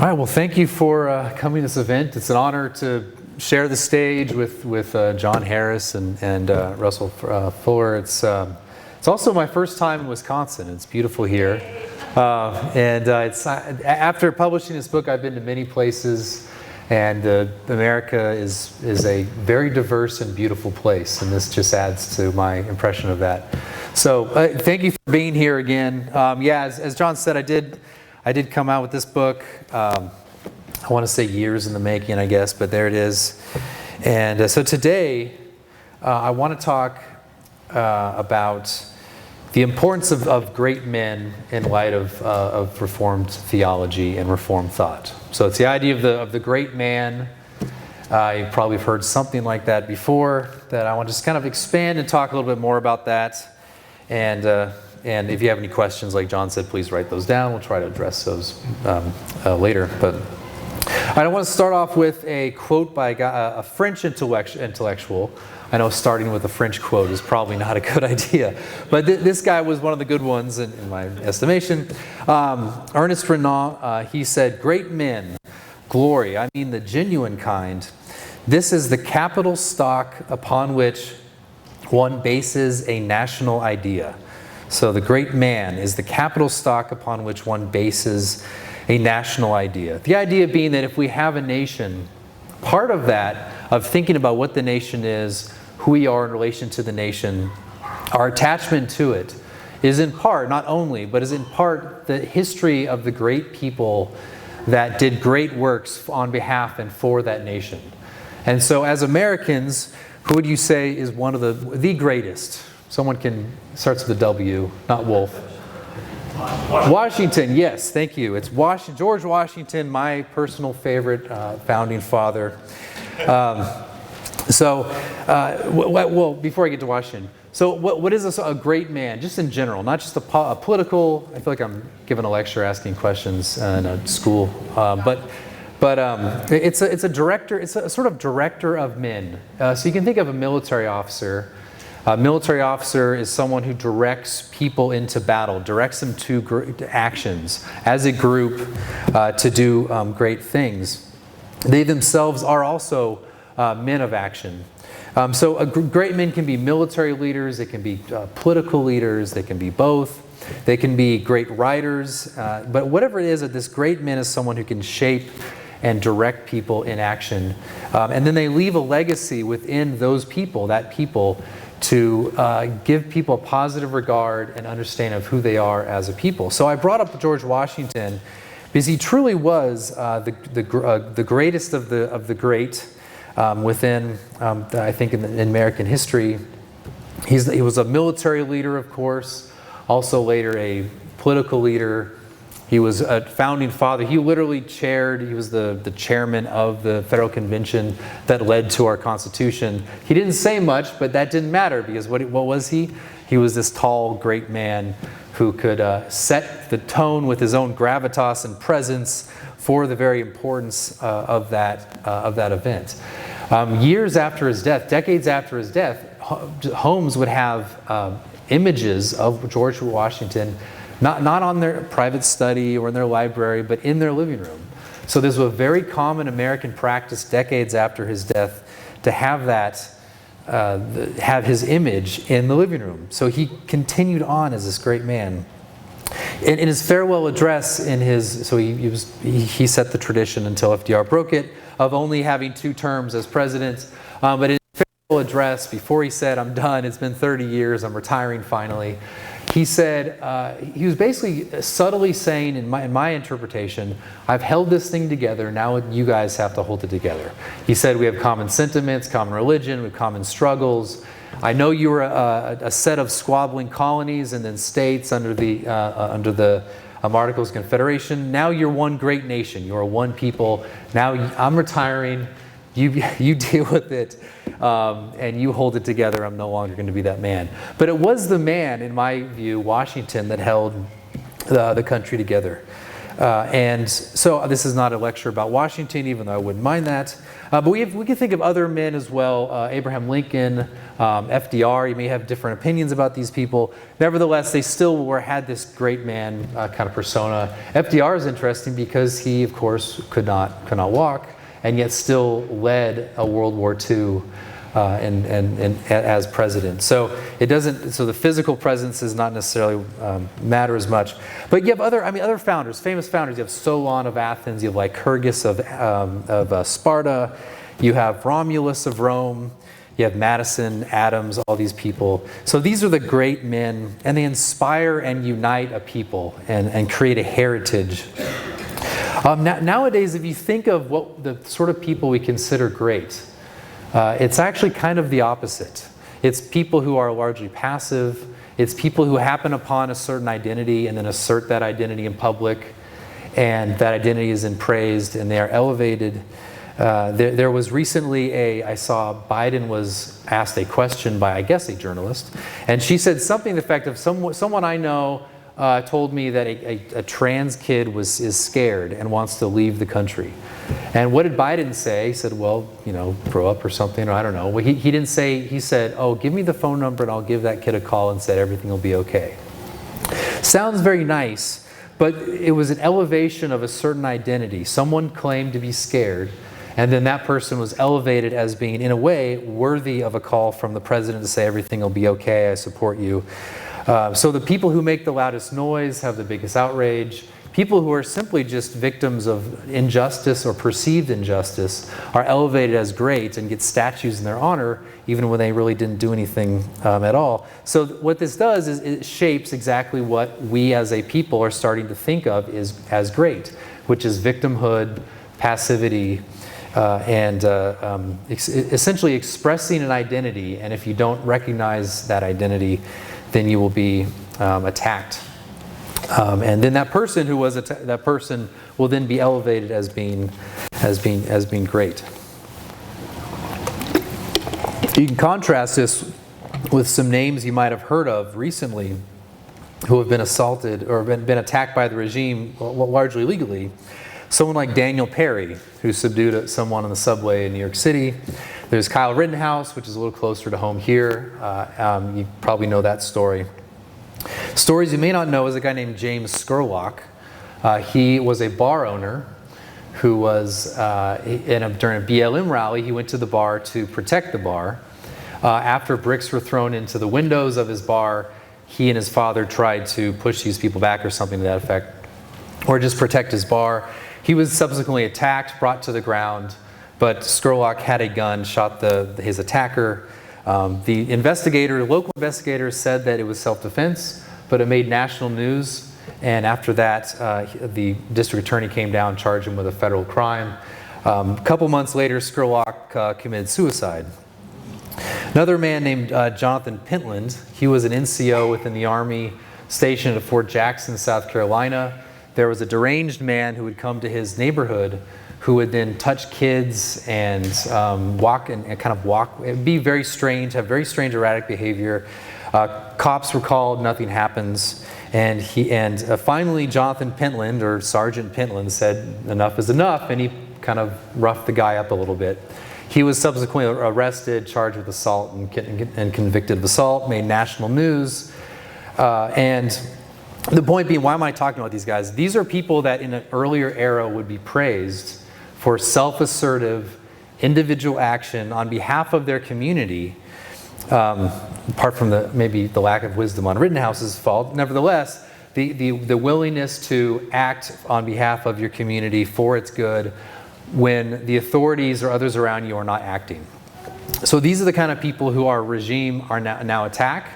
All right, well, thank you for coming to this event. It's an honor to share the stage with John Harris and Russell Fuller. It's also my first time in Wisconsin. It's beautiful here. It's after publishing this book, I've been to many places, and America is a very diverse and beautiful place, and this just adds to my impression of that. So thank you for being here again. As John said, I did come out with this book. I want to say years in the making, I guess, but there it is. And so today, I want to talk about the importance of great men in light of Reformed theology and Reformed thought. So it's the idea of the great man. You probably have heard something like that before, that I want to just kind of expand and talk a little bit more about that. And if you have any questions, like John said, please write those down. We'll try to address those later. But I want to start off with a quote by a French intellectual. I know starting with a French quote is probably not a good idea, but this guy was one of the good ones in my estimation. Ernest Renan, he said, "Great men, glory, I mean the genuine kind, this is the capital stock upon which one bases a national idea." So the great man is the capital stock upon which one bases a national idea. The idea being that if we have a nation, part of that, of thinking about what the nation is, who we are in relation to the nation, our attachment to it, is in part, not only, but is in part the history of the great people that did great works on behalf and for that nation. And so as Americans, who would you say is one of the greatest? Someone starts with a W, not Wolfe. Washington, yes, thank you. It's George Washington, my personal favorite founding father. Well, before I get to Washington, so what is a great man, just in general, not just a political? I feel like I'm giving a lecture, asking questions in a school, but it's a director. It's a sort of director of men. So you can think of a military officer. A military officer is someone who directs people into battle, directs them to actions as a group to do great things. They themselves are also men of action. So great men can be military leaders, they can be political leaders, they can be both. They can be great writers, but whatever it is, that this great man is someone who can shape and direct people in action. And then they leave a legacy within those people, that people, to give people a positive regard and understanding of who they are as a people. So I brought up George Washington because he truly was the greatest of the great within, I think, in American history. He was a military leader, of course, also later a political leader. He was a founding father. He literally he was the chairman of the Federal Convention that led to our Constitution. He didn't say much, but that didn't matter, because what was he? He was this tall, great man who could set the tone with his own gravitas and presence for the very importance of that event. Years after his death, decades after his death, homes would have images of George Washington, not on their private study or in their library, but in their living room. So this was a very common American practice decades after his death to have that, have his image in the living room. So he continued on as this great man. In his farewell address, he set the tradition until FDR broke it of only having 2 terms as president. But in his farewell address, before he said, "I'm done. It's been 30 years. I'm retiring finally," he said, he was basically subtly saying, in my interpretation, "I've held this thing together, now you guys have to hold it together." He said, "We have common sentiments, common religion, we have common struggles. I know you were a set of squabbling colonies and then states under the Articles of Confederation. Now you're one great nation, you're one people. Now I'm retiring, you deal with it, and you hold it together. I'm no longer going to be that man." But it was the man, in my view, Washington, that held the country together. And so this is not a lecture about Washington, even though I wouldn't mind that. But we can think of other men as well, Abraham Lincoln, FDR. You may have different opinions about these people. Nevertheless, they still had this great man kind of persona. FDR is interesting because he, of course, could not walk, and yet still led a World War II as president. So it doesn't. So the physical presence does not necessarily matter as much. But you have other founders, famous founders. You have Solon of Athens. You have Lycurgus of Sparta. You have Romulus of Rome. You have Madison, Adams, all these people. So these are the great men, and they inspire and unite a people and create a heritage. Nowadays, if you think of what the sort of people we consider great, it's actually kind of the opposite. It's people who are largely passive. It's people who happen upon a certain identity and then assert that identity in public, and that identity is then praised and they are elevated. There was recently I saw Biden was asked a question by, I guess, a journalist, and she said something to the effect of, someone I know told me that a trans kid is scared and wants to leave the country. And what did Biden say? He said, well, grow up or something, or I don't know. Well, he didn't say, he said, oh, give me the phone number and I'll give that kid a call, and said everything will be okay. Sounds very nice, but it was an elevation of a certain identity. Someone claimed to be scared, and then that person was elevated as being, in a way, worthy of a call from the president to say everything will be okay, I support you. So the people who make the loudest noise have the biggest outrage. People who are simply just victims of injustice or perceived injustice are elevated as great and get statues in their honor, even when they really didn't do anything at all. So what this does is it shapes exactly what we as a people are starting to think of as great, which is victimhood, passivity, and essentially expressing an identity. And if you don't recognize that identity, then you will be attacked. And then that person who was that person will then be elevated as being great. You can contrast this with some names you might have heard of recently who have been assaulted or been attacked by the regime, largely legally. Someone like Daniel Perry, who subdued someone on the subway in New York City. There's Kyle Rittenhouse, which is a little closer to home here. You probably know that story. Stories you may not know is a guy named James Scurlock. He was a bar owner who was, during a BLM rally, he went to the bar to protect the bar. After bricks were thrown into the windows of his bar, he and his father tried to push these people back or something to that effect, or just protect his bar. He was subsequently attacked, brought to the ground, but Scurlock had a gun, shot his attacker. The local investigator said that it was self-defense, but it made national news. And after that, the district attorney came down, charged him with a federal crime. A couple months later, Scurlock committed suicide. Another man named Jonathan Pentland, he was an NCO within the Army stationed at Fort Jackson, South Carolina. There was a deranged man who would come to his neighborhood who would then touch kids and be very strange, have very strange erratic behavior. Cops were called, nothing happens. And finally Jonathan Pentland, or Sergeant Pentland, said enough is enough, and he kind of roughed the guy up a little bit. He was subsequently arrested, charged with assault and convicted of assault, made national news. And the point being, why am I talking about these guys? These are people that in an earlier era would be praised for self-assertive individual action on behalf of their community, apart from maybe the lack of wisdom on Rittenhouse's fault. Nevertheless, the willingness to act on behalf of your community for its good when the authorities or others around you are not acting. So these are the kind of people who our regime are now attack,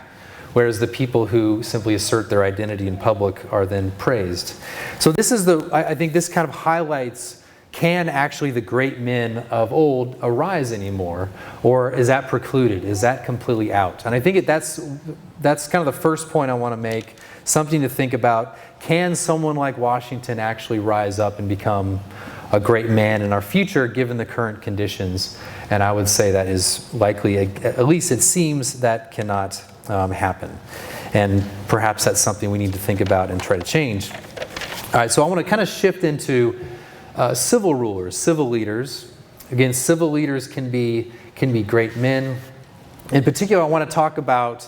whereas the people who simply assert their identity in public are then praised. So this is I think this kind of highlights, can actually the great men of old arise anymore? Or is that precluded? Is that completely out? And I think that's kind of the first point I want to make, something to think about. Can someone like Washington actually rise up and become a great man in our future given the current conditions? And I would say that is likely, at least it seems that cannot happen. And perhaps that's something we need to think about and try to change. All right, so I want to kind of shift into civil rulers, civil leaders. Again, civil leaders can be great men. In particular, I want to talk about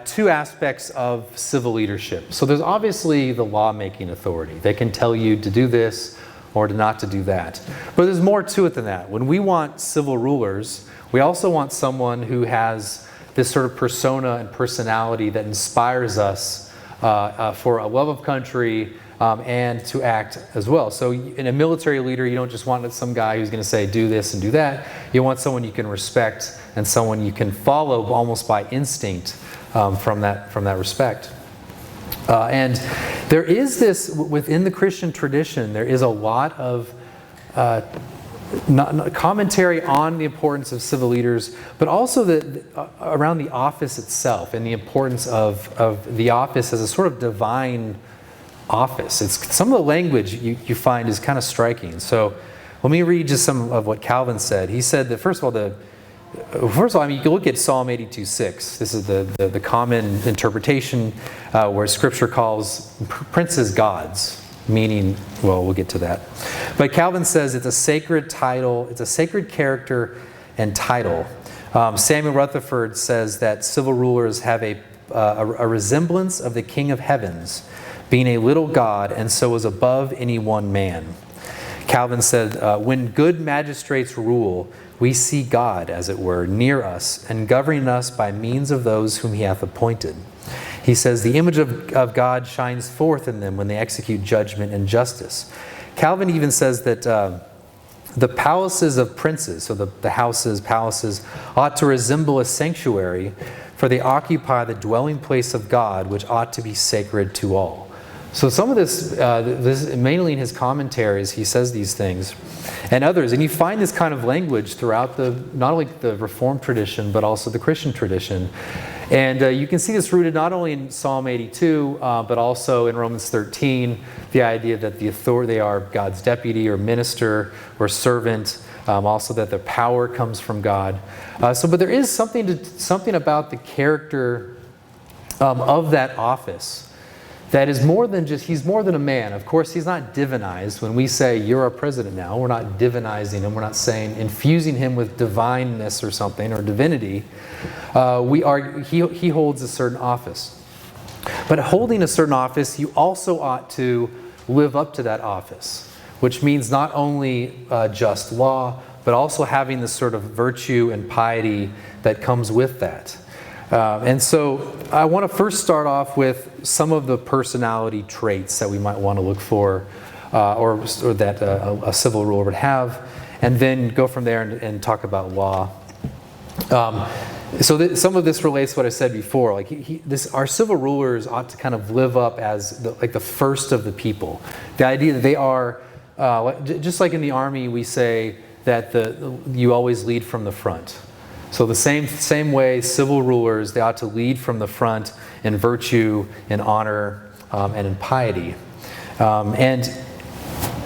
two aspects of civil leadership. So there's obviously the lawmaking authority. They can tell you to do this or to not to do that. But there's more to it than that. When we want civil rulers, we also want someone who has this sort of persona and personality that inspires us for a love of country and to act as well. So in a military leader, you don't just want some guy who's going to say, do this and do that. You want someone you can respect and someone you can follow almost by instinct from that respect. And there is this, within the Christian tradition, there is a lot of commentary on the importance of civil leaders, but also around the office itself and the importance of the office as a sort of divine office. Some of the language you find is kind of striking. So let me read just some of what Calvin said. He said that, first of all, I mean, you can look at Psalm 82:6. This is the common interpretation where Scripture calls princes gods, meaning, well, we'll get to that. But Calvin says it's a sacred title, it's a sacred character and title. Samuel Rutherford says that civil rulers have a resemblance of the King of Heavens, being a little god, and so is above any one man. Calvin said, when good magistrates rule, we see God, as it were, near us and governing us by means of those whom he hath appointed. He says, the image of God shines forth in them when they execute judgment and justice. Calvin even says that the palaces of princes, so the houses, palaces, ought to resemble a sanctuary, for they occupy the dwelling place of God, which ought to be sacred to all. So some of this mainly in his commentaries, he says these things, and others. And you find this kind of language throughout not only the Reformed tradition, but also the Christian tradition. And you can see this rooted not only in Psalm 82, but also in Romans 13, the idea that they are God's deputy or minister or servant, also that the power comes from God. But there is something about the character of that office that is more than he's more than a man. Of course, he's not divinized. When we say, you're our president now, we're not divinizing him. We're not saying, infusing him with divineness or something, or divinity. He holds a certain office. But holding a certain office, you also ought to live up to that office, which means not only just law, but also having the sort of virtue and piety that comes with that. And so I want to first start off with some of the personality traits that we might want to look for, or that a civil ruler would have, and then go from there and talk about law. Some of this relates to what I said before. Our civil rulers ought to kind of live up as the first of the people. The idea that they are, just like in the army, we say that you always lead from the front. So the same way, civil rulers, they ought to lead from the front in virtue, in honor, and in piety. And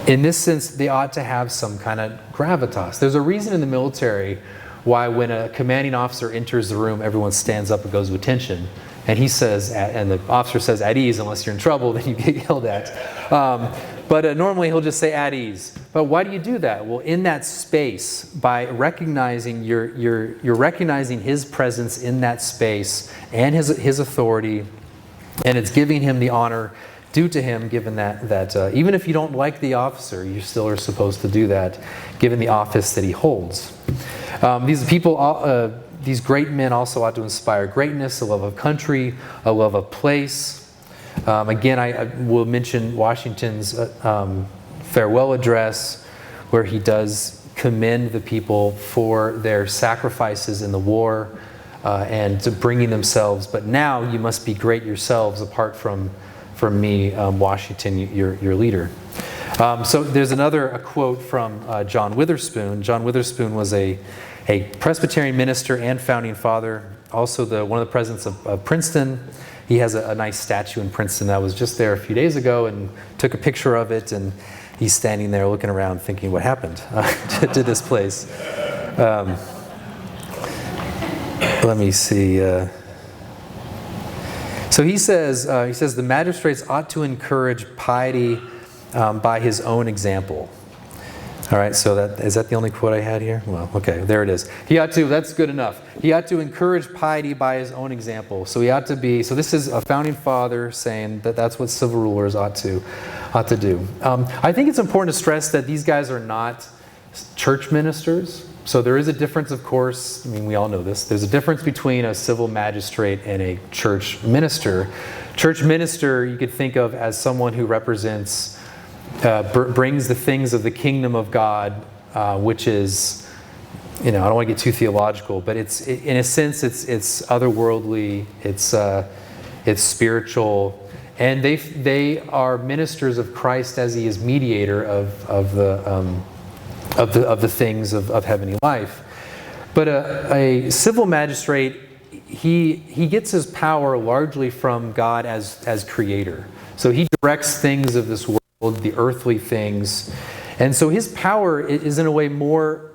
in this sense, they ought to have some kind of gravitas. There's a reason in the military why when a commanding officer enters the room, everyone stands up and goes with attention. And he says, and the officer says, at ease, unless you're in trouble, then you get yelled at. But normally he'll just say at ease. But why do you do that? Well, in that space, by recognizing you're recognizing his presence in that space and his authority, and it's giving him the honor due to him, given that even if you don't like the officer, you still are supposed to do that, given the office that he holds. These great men also ought to inspire greatness, a love of country, a love of place. Again, I will mention Washington's farewell address, where he does commend the people for their sacrifices in the war and to bringing themselves. But now you must be great yourselves, apart from me, Washington, your leader. So there's a quote from John Witherspoon. John Witherspoon was a Presbyterian minister and founding father, also one of the presidents of Princeton. He has a nice statue in Princeton. I was just there a few days ago and took a picture of it, and he's standing there looking around thinking, what happened to this place? Let me see. So he says the magistrates ought to encourage piety by his own example. All right, so is that the only quote I had here? Well, okay, there it is. He ought to, that's good enough. He ought to encourage piety by his own example. So he ought to be, so this is a founding father saying that that's what civil rulers ought to do. I think it's important to stress that these guys are not church ministers. So there is a difference, of course. I mean, we all know this. There's a difference between a civil magistrate and a church minister. Church minister, you could think of as someone who represents, brings the things of the kingdom of God, which is, I don't want to get too theological, but in a sense, it's otherworldly, it's spiritual, and they are ministers of Christ as He is mediator of the things of heavenly life. But a civil magistrate, he gets his power largely from God as creator. So he directs things of this world, the earthly things. And so his power is in a way more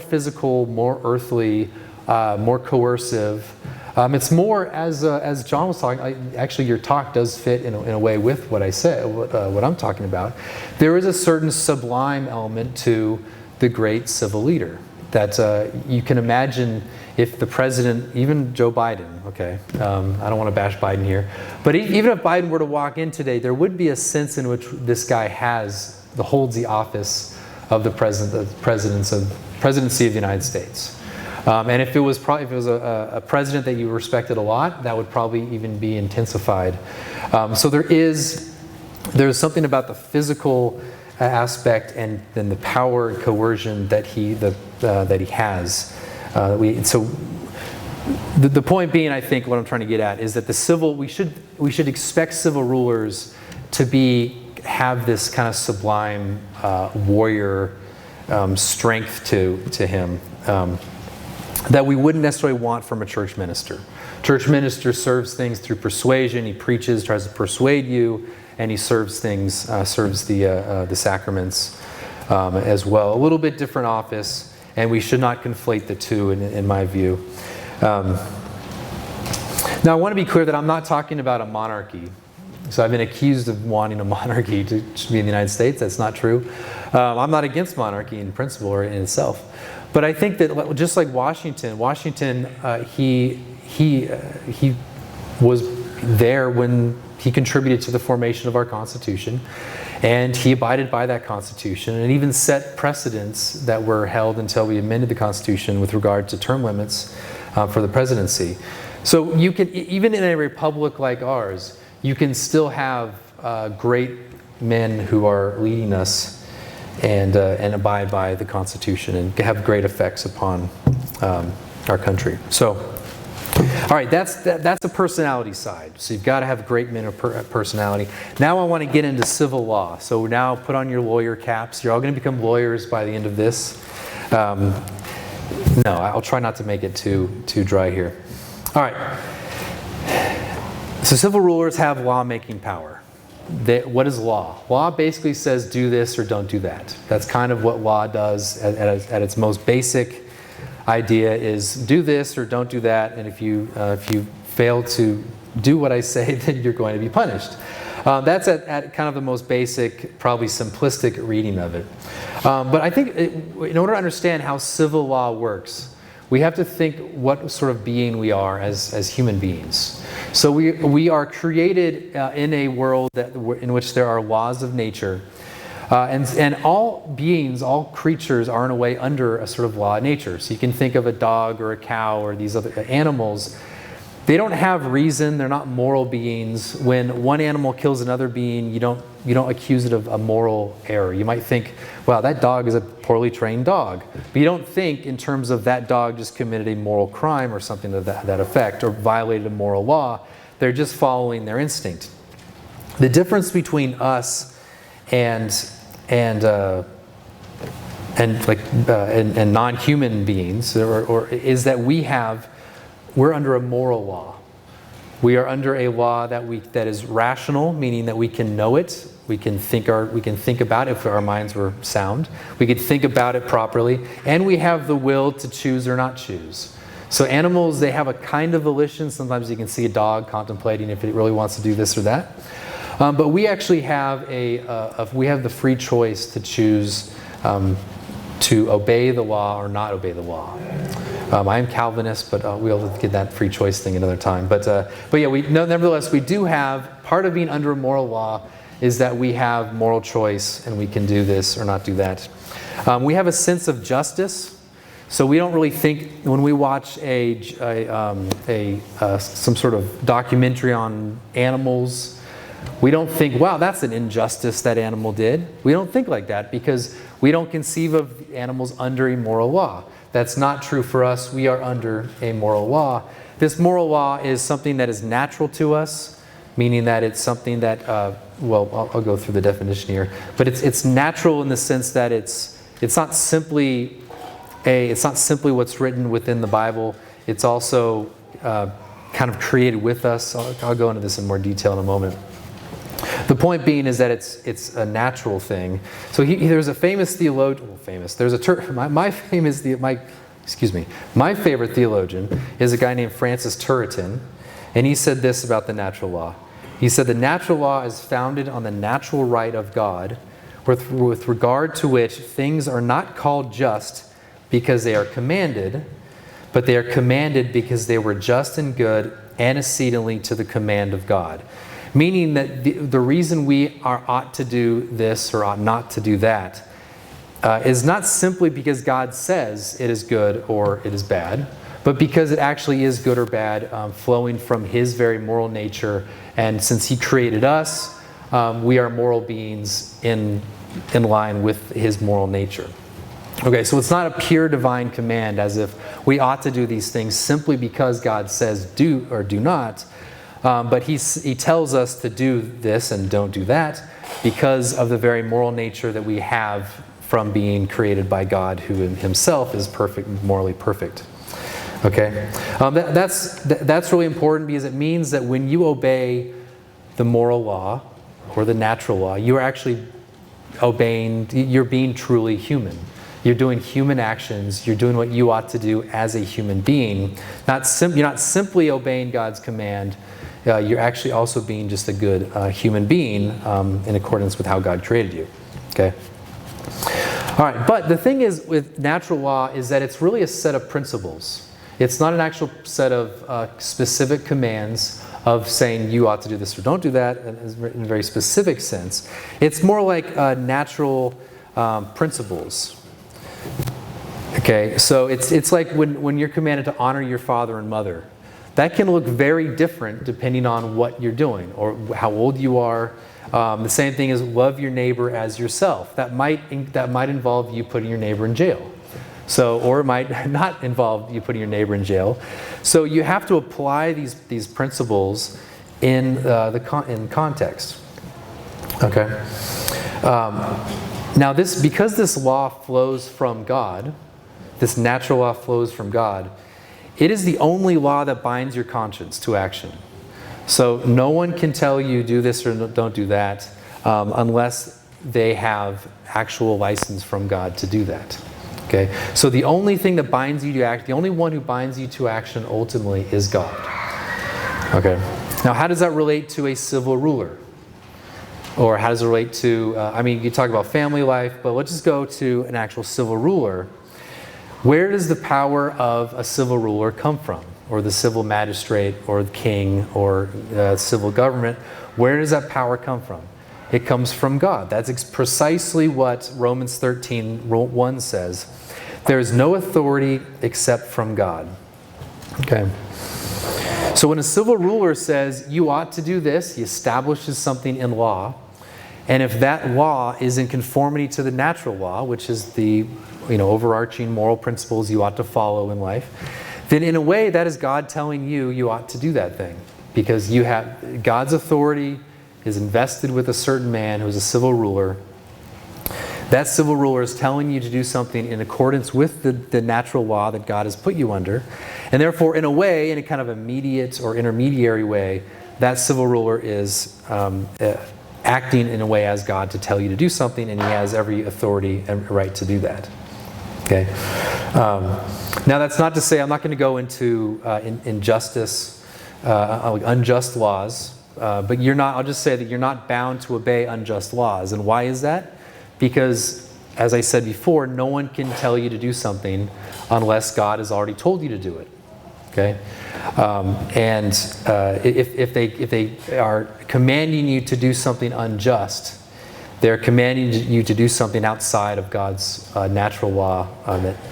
physical, more earthly, more coercive. It's more, as John was talking, actually your talk does fit in a way with what I said, what I'm talking about. There is a certain sublime element to the great civil leader that you can imagine if the president, even Joe Biden, okay, I don't want to bash Biden here, but even if Biden were to walk in today, there would be a sense in which this guy holds the office of the presidency of the United States. And if it was a president that you respected a lot, that would probably even be intensified. So there's something about the physical aspect and then the power and coercion that he has. So the point being, I think, what I'm trying to get at is that we should expect civil rulers to have this kind of sublime warrior strength to him that we wouldn't necessarily want from a church minister. Church minister serves things through persuasion. He preaches, tries to persuade you, and he serves the sacraments as well. A little bit different office. And we should not conflate the two, in my view. Now, I want to be clear that I'm not talking about a monarchy. So I've been accused of wanting a monarchy to be in the United States. That's not true. I'm not against monarchy in principle or in itself. But I think that just like Washington, he was there when he contributed to the formation of our Constitution. And he abided by that Constitution and even set precedents that were held until we amended the Constitution with regard to term limits for the presidency. So you can, even in a republic like ours, you can still have great men who are leading us and abide by the Constitution and have great effects upon our country. So, all right, that's a personality side. So you've got to have great men of personality. Now I want to get into civil law. So now put on your lawyer caps. You're all going to become lawyers by the end of this. No, I'll try not to make it too dry here. All right. So civil rulers have lawmaking power. What is law? Law basically says do this or don't do that. That's kind of what law does at its most basic idea is do this or don't do that, and if you fail to do what I say, then you're going to be punished. That's at kind of the most basic, probably simplistic reading of it. But I think in order to understand how civil law works, we have to think what sort of being we are as human beings. So we are created in a world in which there are laws of nature. And all beings, all creatures are in a way under a sort of law of nature. So you can think of a dog or a cow or these other animals. They don't have reason. They're not moral beings. When one animal kills another being, you don't accuse it of a moral error. You might think, wow, that dog is a poorly trained dog. But you don't think in terms of that dog just committed a moral crime or something to that effect or violated a moral law. They're just following their instinct. The difference between us and non-human beings is that we're under a moral law. We are under a law that is rational, meaning that we can know it, we can think about it if our minds were sound. We could think about it properly, and we have the will to choose or not choose. So animals, they have a kind of volition. Sometimes you can see a dog contemplating if it really wants to do this or that. But we actually have we have the free choice to choose to obey the law or not obey the law. I am Calvinist, but we'll get that free choice thing another time. But yeah, nevertheless, we do have, part of being under a moral law is that we have moral choice and we can do this or not do that. We have a sense of justice. So we don't really think, when we watch some sort of documentary on animals, we don't think, wow, that's an injustice that animal did. We don't think like that because we don't conceive of animals under a moral law. That's not true for us. We are under a moral law. This moral law is something that is natural to us, meaning that it's something that, I'll go through the definition here, but it's natural in the sense that it's not simply what's written within the Bible. It's also kind of created with us. I'll go into this in more detail in a moment. The point being is that it's a natural thing. So there's a famous theologian. Well, famous. There's my favorite theologian is a guy named Francis Turretin, and he said this about the natural law. He said the natural law is founded on the natural right of God, with regard to which things are not called just because they are commanded, but they are commanded because they were just and good antecedently to the command of God. Meaning that the reason we ought to do this or ought not to do that is not simply because God says it is good or it is bad, but because it actually is good or bad, flowing from His very moral nature. And since He created us, we are moral beings in line with His moral nature. Okay, so it's not a pure divine command as if we ought to do these things simply because God says do or do not. But he tells us to do this and don't do that because of the very moral nature that we have from being created by God, who in Himself is perfect, morally perfect. Okay, that's really important because it means that when you obey the moral law or the natural law, you are actually you're being truly human. You're doing human actions. You're doing what you ought to do as a human being. You're not simply obeying God's command. You're actually also being just a good human being in accordance with how God created you. Okay? All right, but the thing is with natural law is that it's really a set of principles. It's not an actual set of specific commands of saying you ought to do this or don't do that in a very specific sense. It's more like natural principles. Okay, so it's like when you're commanded to honor your father and mother. That can look very different depending on what you're doing or how old you are. The same thing as love your neighbor as yourself. That might involve you putting your neighbor in jail. Or it might not involve you putting your neighbor in jail. So you have to apply these principles in context. Okay. Now because this law flows from God, this natural law flows from God, it is the only law that binds your conscience to action. So no one can tell you do this or don't do that unless they have actual license from God to do that. Okay? So the only thing that binds you to act, the only one who binds you to action ultimately is God. Okay? Now how does that relate to a civil ruler? Or how does it relate to, you talk about family life, but let's just go to an actual civil ruler. Where does the power of a civil ruler come from? Or the civil magistrate, or the king, or civil government? Where does that power come from? It comes from God. That's precisely what Romans 13:1 says. There is no authority except from God. Okay. So when a civil ruler says you ought to do this, he establishes something in law. And if that law is in conformity to the natural law, which is the overarching moral principles you ought to follow in life, then in a way that is God telling you ought to do that thing. Because you have God's authority is invested with a certain man who's a civil ruler. That civil ruler is telling you to do something in accordance with the natural law that God has put you under. And therefore, in a way, in a kind of immediate or intermediary way, that civil ruler is acting in a way as God to tell you to do something, and he has every authority and right to do that. Okay. Now that's not to say I'm not going to go into injustice, unjust laws. but you're not. I'll just say that you're not bound to obey unjust laws. And why is that? Because, as I said before, no one can tell you to do something unless God has already told you to do it. Okay, and if they are commanding you to do something unjust, they're commanding you to do something outside of God's natural law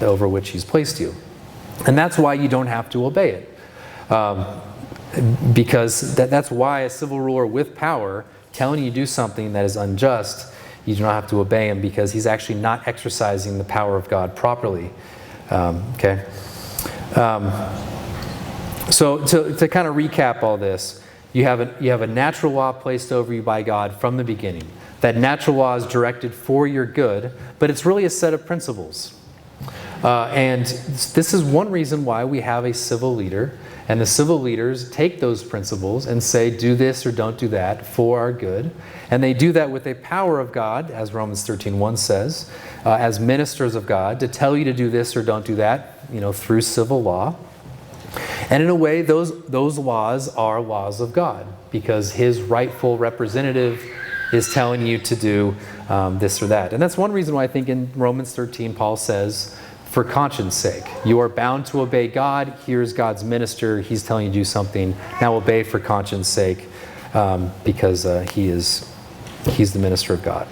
over which He's placed you, and that's why you don't have to obey it. Because that's why a civil ruler with power telling you to do something that is unjust, you do not have to obey him, because he's actually not exercising the power of God properly. Okay. So to kind of recap all this, you have a natural law placed over you by God from the beginning. That natural law is directed for your good, but it's really a set of principles. And this is one reason why we have a civil leader, and the civil leaders take those principles and say, do this or don't do that for our good. And they do that with a power of God, as Romans 13:1 says, as ministers of God, to tell you to do this or don't do that, through civil law. And in a way, those laws are laws of God, because His rightful representative is telling you to do this or that. And that's one reason why I think in Romans 13, Paul says, for conscience sake, you are bound to obey God. Here's God's minister. He's telling you to do something. Now obey for conscience sake, because He's the minister of God.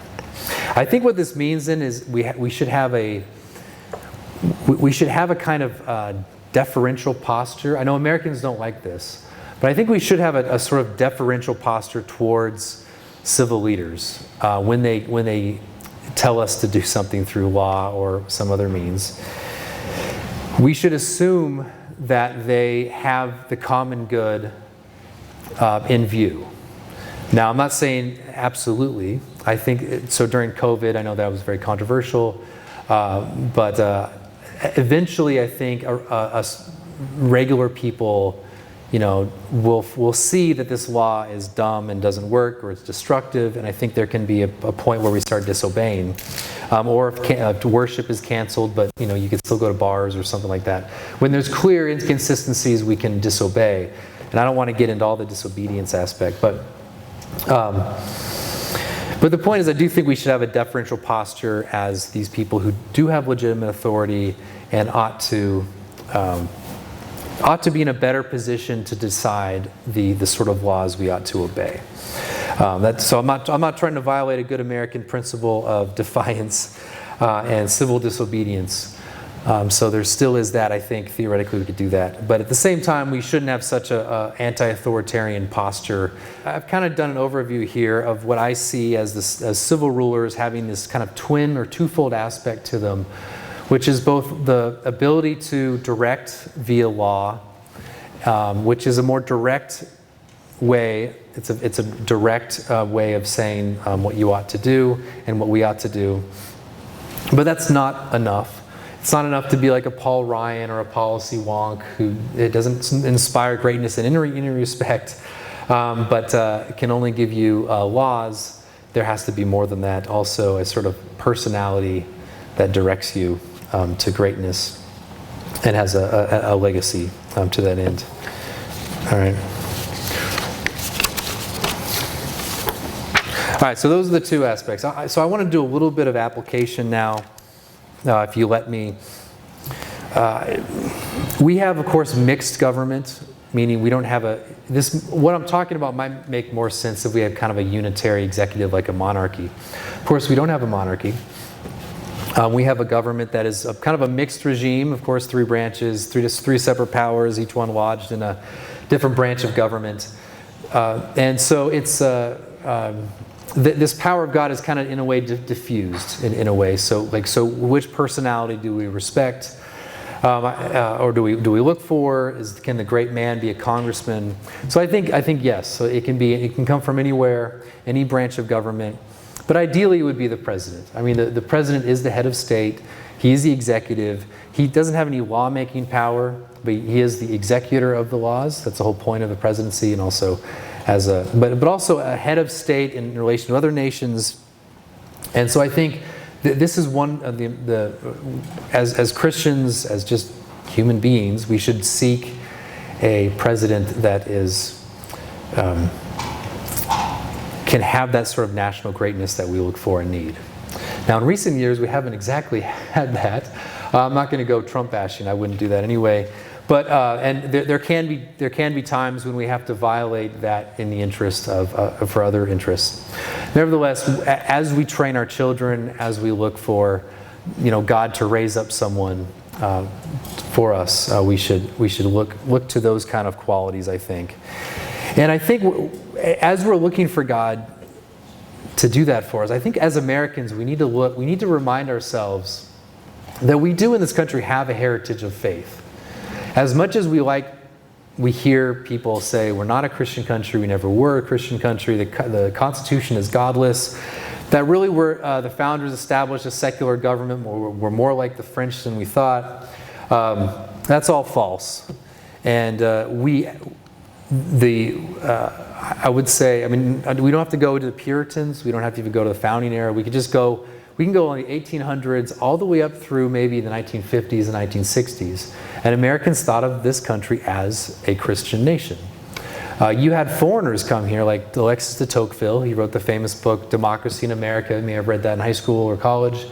I think what this means then is we should have a kind of deferential posture. I know Americans don't like this, but I think we should have a sort of deferential posture towards civil leaders when they tell us to do something through law or some other means. We should assume that they have the common good in view. Now, I'm not saying absolutely. I think so. During COVID, I know that was very controversial, but eventually, I think regular people, will see that this law is dumb and doesn't work, or it's destructive, and I think there can be a point where we start disobeying, or if worship is canceled, but you can still go to bars or something like that. When there's clear inconsistencies, we can disobey, and I don't want to get into all the disobedience aspect, but the point is, I do think we should have a deferential posture as these people who do have legitimate authority and ought to be in a better position to decide the sort of laws we ought to obey. So I'm not trying to violate a good American principle of defiance and civil disobedience. So there still is that. I think theoretically we could do that, but at the same time we shouldn't have such a anti-authoritarian posture. I've kind of done an overview here of what I see as civil rulers having this kind of twin or twofold aspect to them, which is both the ability to direct via law, which is a more direct way. It's a direct way of saying what you ought to do and what we ought to do. But that's not enough. It's not enough to be like a Paul Ryan or a policy wonk who it doesn't inspire greatness in any respect, but can only give you laws. There has to be more than that. Also, a sort of personality that directs you to greatness and has a legacy to that end. All right. All right, so those are the two aspects. So I want to do a little bit of application now, if you let me. We have, of course, mixed government, meaning we don't have what I'm talking about might make more sense if we had kind of a unitary executive like a monarchy. Of course, we don't have a monarchy. We have a government that is kind of a mixed regime, of course, 3 branches, three separate powers, each one lodged in a different branch of government. And so it's this power of God is kind of in a way diffused in a way. So which personality do we respect, or do we look for? Can the great man be a congressman? So I think yes. So it can come from anywhere, any branch of government. But ideally, it would be the president. I mean, the president is the head of state. He is the executive. He doesn't have any lawmaking power, but he is the executor of the laws. That's the whole point of the presidency, and also but also a head of state in relation to other nations. And so I think this is one of as Christians, as just human beings, we should seek a president that is can have that sort of national greatness that we look for and need. Now, in recent years, we haven't exactly had that. I'm not going to go Trump bashing. I wouldn't do that anyway. But and there can be times when we have to violate that in the interest of for other interests. Nevertheless, as we train our children, as we look for, God to raise up someone for us, we should look to those kind of qualities, I think. And I think as we're looking for God to do that for us, I think as Americans we need to remind ourselves that we do in this country have a heritage of faith. As much as we hear people say we're not a Christian country, we never were a Christian country, the Constitution is godless, that really the founders established a secular government, we're more like the French than we thought. That's all false. And I would say, we don't have to go to the Puritans, we don't have to even go to the founding era, we can go in the 1800s all the way up through maybe the 1950s and 1960s. And Americans thought of this country as a Christian nation. You had foreigners come here like Alexis de Tocqueville. He wrote the famous book, Democracy in America. You may have read that in high school or college.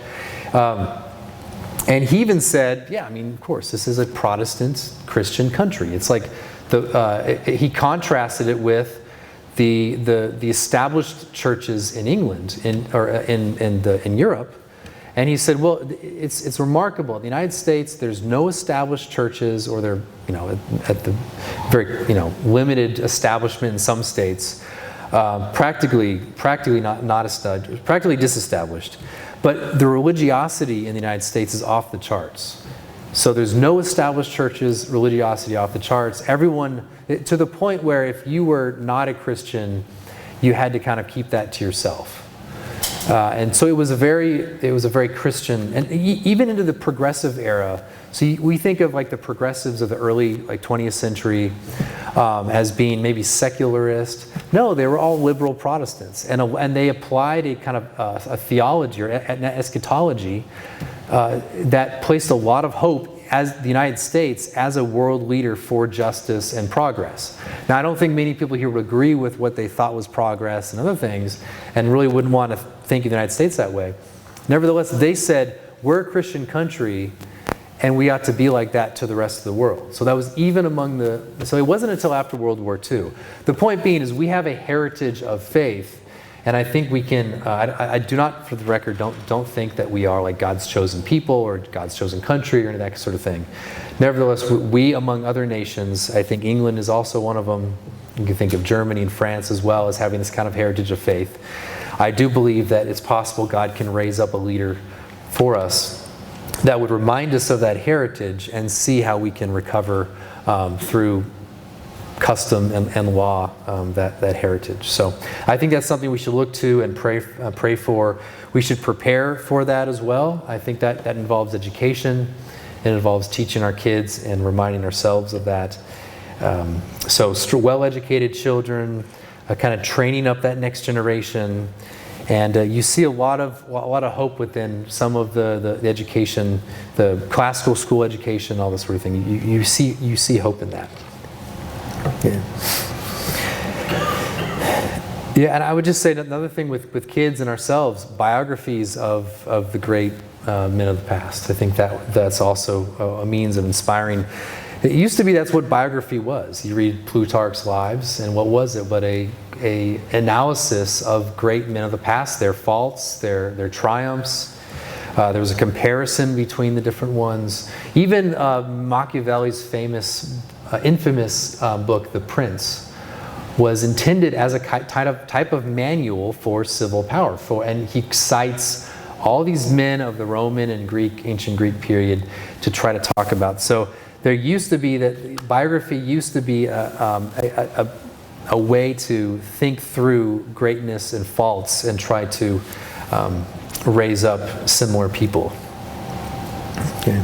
And he even said, of course, this is a Protestant Christian country. It's like he contrasted it with the established churches in England in Europe, and he said, well, it's remarkable. In the United States, there's no established churches, or they're at the very limited establishment in some states, practically disestablished. But the religiosity in the United States is off the charts. So there's no established churches, religiosity off the charts. Everyone, to the point where if you were not a Christian, you had to kind of keep that to yourself. And so it was a very Christian, and even into the progressive era. So we think of like the progressives of the early 20th century as being maybe secularist. No, they were all liberal Protestants, and they applied a kind of a theology or an eschatology that placed a lot of hope as the United States as a world leader for justice and progress. Now, I don't think many people here would agree with what they thought was progress and other things, and really wouldn't want to think of the United States that way. Nevertheless, they said, we're a Christian country, and we ought to be like that to the rest of the world. So that was even so it wasn't until after World War II. The point being is we have a heritage of faith. And I think we can, I do not, for the record, don't think that we are like God's chosen people or God's chosen country or any of that sort of thing. Nevertheless, we, among other nations, I think England is also one of them. You can think of Germany and France as well as having this kind of heritage of faith. I do believe that it's possible God can raise up a leader for us that would remind us of that heritage and see how we can recover through custom and law, that heritage. So I think that's something we should look to and pray for. We should prepare for that as well. I think that involves education. It involves teaching our kids and reminding ourselves of that. So well-educated children, kind of training up that next generation. And you see a lot of hope within some of the education, the classical school education, all this sort of thing. You see hope in that. Yeah, and I would just say another thing with kids and ourselves, biographies of the great men of the past. I think that's also a means of inspiring. It used to be that's what biography was. You read Plutarch's Lives, and what was it but a analysis of great men of the past, their faults, their triumphs. There was a comparison between the different ones. Even Machiavelli's infamous book, The Prince, was intended as a type of manual for civil power. And he cites all these men of the Roman and ancient Greek period to try to talk about. So there used to be that biography used to be a way to think through greatness and faults and try to raise up similar people. Okay.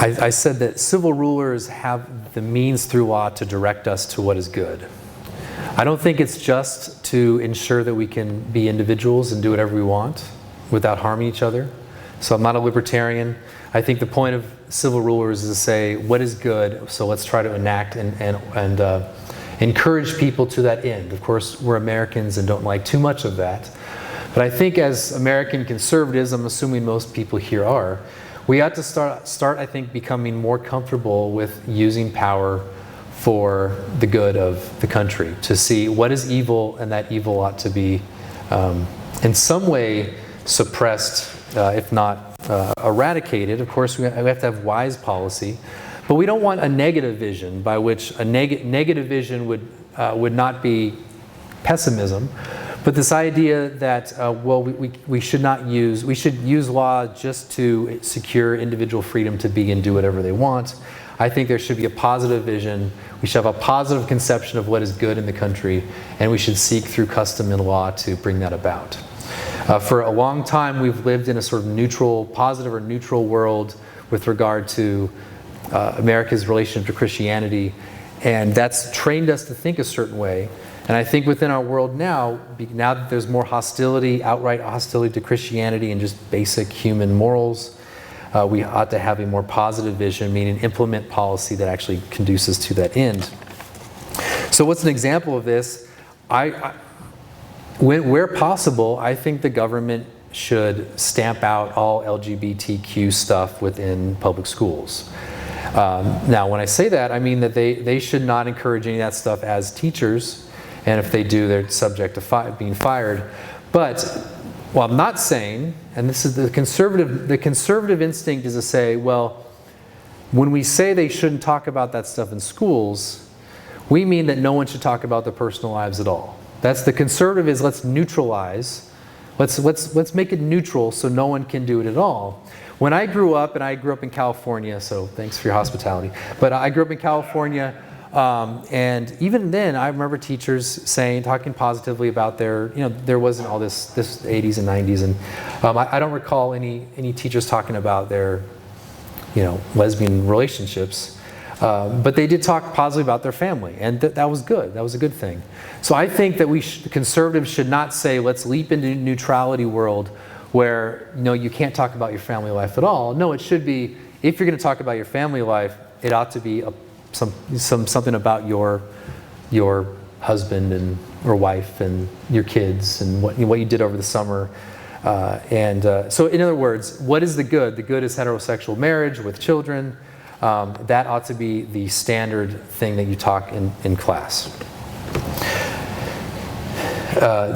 I said that civil rulers have the means through law to direct us to what is good. I don't think it's just to ensure that we can be individuals and do whatever we want without harming each other. So I'm not a libertarian. I think the point of civil rulers is to say, what is good, so let's try to enact and encourage people to that end. Of course, we're Americans and don't like too much of that. But I think as American conservatives, I'm assuming most people here are, we ought to start, I think, becoming more comfortable with using power for the good of the country, to see what is evil, and that evil ought to be in some way suppressed, if not eradicated. Of course, we have to have wise policy, but we don't want a negative vision, by which a negative vision would not be pessimism, but this idea that we should use law just to secure individual freedom to be and do whatever they want. I think there should be a positive vision. We should have a positive conception of what is good in the country, and we should seek through custom and law to bring that about. For a long time, we've lived in a sort of neutral, positive or neutral world with regard to America's relationship to Christianity, and that's trained us to think a certain way. And I think within our world now that there's more hostility, outright hostility to Christianity and just basic human morals, we ought to have a more positive vision, meaning implement policy that actually conduces to that end. So what's an example of this? Where possible, I think the government should stamp out all LGBTQ stuff within public schools. Now, when I say that, I mean that they should not encourage any of that stuff as teachers, and if they do, they're subject to being fired. But what I'm not saying, and this is the conservative instinct is to say, well, when we say they shouldn't talk about that stuff in schools, we mean that no one should talk about their personal lives at all. That's the conservative is let's neutralize, let's make it neutral so no one can do it at all. When I grew up, and I grew up in California, so thanks for your hospitality, but I grew up in California, and even then I remember teachers talking positively about there wasn't all this 80s and 90s, and I don't recall any teachers talking about their, lesbian relationships. But they did talk positively about their family, and that was good. That was a good thing. So I think that the conservatives should not say, let's leap into neutrality world where you can't talk about your family life at all. No, it should be, if you're going to talk about your family life, it ought to be something about your husband or wife and your kids and what you did over the summer. So in other words, what is the good? The good is heterosexual marriage with children. That ought to be the standard thing that you talk in class.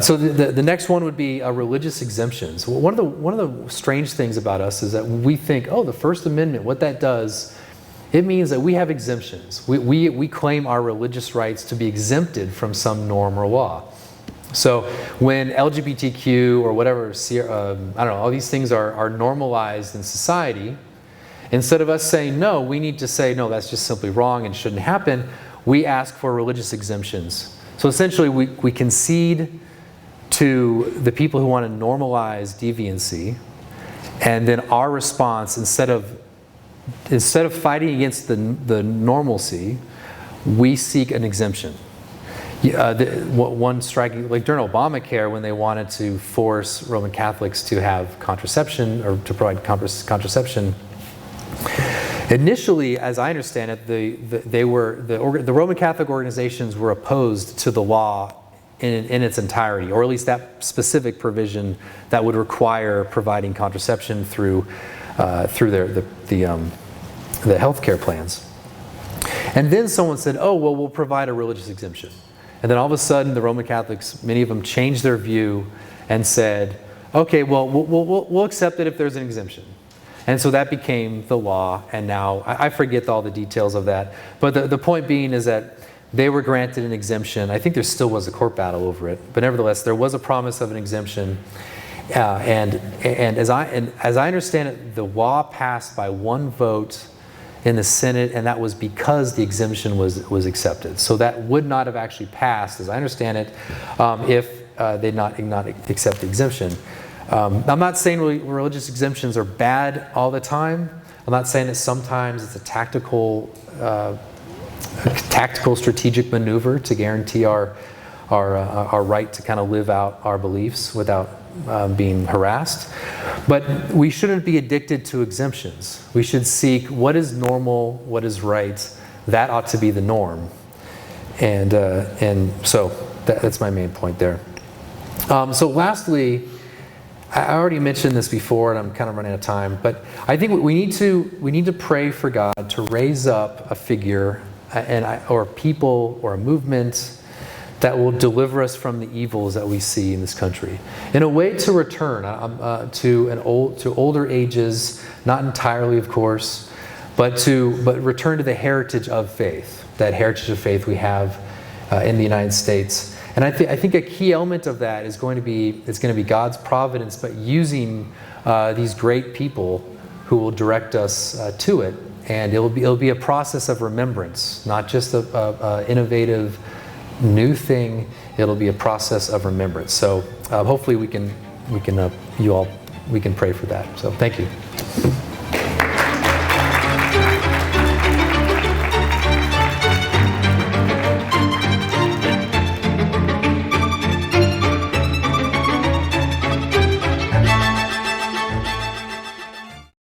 So the next one would be religious exemptions. One of the strange things about us is that we think, the First Amendment, what that does, it means that we have exemptions. We claim our religious rights to be exempted from some norm or law. So when LGBTQ or whatever, all these things are normalized in society, instead of us saying no, we need to say no, that's just simply wrong and shouldn't happen, we ask for religious exemptions. So essentially we concede to the people who want to normalize deviancy, and then our response, instead of fighting against the normalcy, we seek an exemption. One striking, like during Obamacare, when they wanted to force Roman Catholics to have contraception or to provide contraception, initially, as I understand it, the Roman Catholic organizations were opposed to the law in its entirety, or at least that specific provision that would require providing contraception through the healthcare plans. And then someone said, we'll provide a religious exemption. And then all of a sudden, the Roman Catholics, many of them changed their view and said, okay, well, we'll accept it if there's an exemption. And so that became the law, and now, I forget all the details of that, but the point being is that they were granted an exemption. I think there still was a court battle over it, but nevertheless, there was a promise of an exemption. And as I understand it, the law passed by one vote in the Senate, and that was because the exemption was accepted. So that would not have actually passed, as I understand it, if they not accept the exemption. I'm not saying religious exemptions are bad all the time. I'm not saying that sometimes it's a tactical strategic maneuver to guarantee our right to kind of live out our beliefs without being harassed. But we shouldn't be addicted to exemptions. We should seek what is normal, what is right. That ought to be the norm. And so that's my main point there. So lastly, I already mentioned this before, and I'm kind of running out of time, but I think we need to pray for God to raise up a figure or people or a movement that will deliver us from the evils that we see in this country, in a way to return to older ages, not entirely, of course, but return to the heritage of faith, that heritage of faith we have in the United States. And I think a key element of that is going to be God's providence, but using these great people who will direct us to it. And it'll be a process of remembrance, not just a innovative new thing. It'll be a process of remembrance. So hopefully we can pray for that. So thank you.